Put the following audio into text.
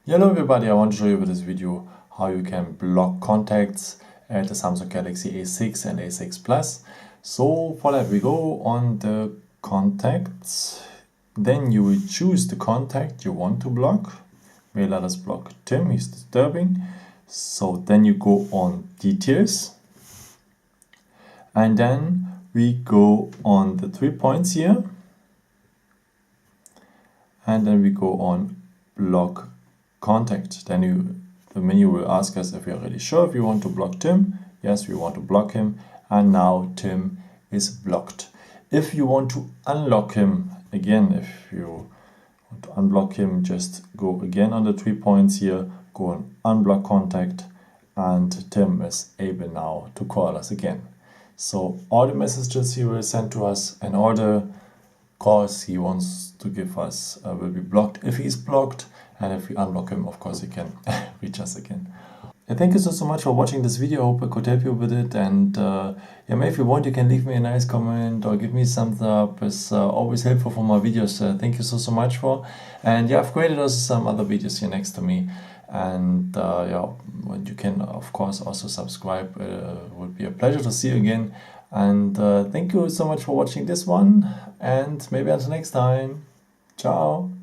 Hello everybody, I want to show you with this video how you can block contacts at the Samsung Galaxy A6 and A6 Plus. So for that we go on the contacts, then you will choose the contact you want to block. We'll let us block Tim, he's disturbing. So then you go on details and then we go on the 3 points here and then we go on block contact. Then the menu will ask us if we are really sure if we want to block Tim. Yes, we want to block him, and now Tim is blocked. If you want to unlock him, again, if you want to unblock him, just go again on the 3 points here, go on unblock contact, and Tim is able now to call us again. So all the messages he will send to us and all the calls he wants to give us will be blocked if he's blocked, and if we unblock him, of course, he can reach us again. Thank you so much for watching this video. I hope I could help you with it, and maybe if you want, you can leave me a nice comment or give me some thumbs up. It's always helpful for my videos. Thank you so much for. And I've created also some other videos here next to me, and you can of course also subscribe. It would be a pleasure to see you again, and thank you so much for watching this one, and maybe until next time. Ciao.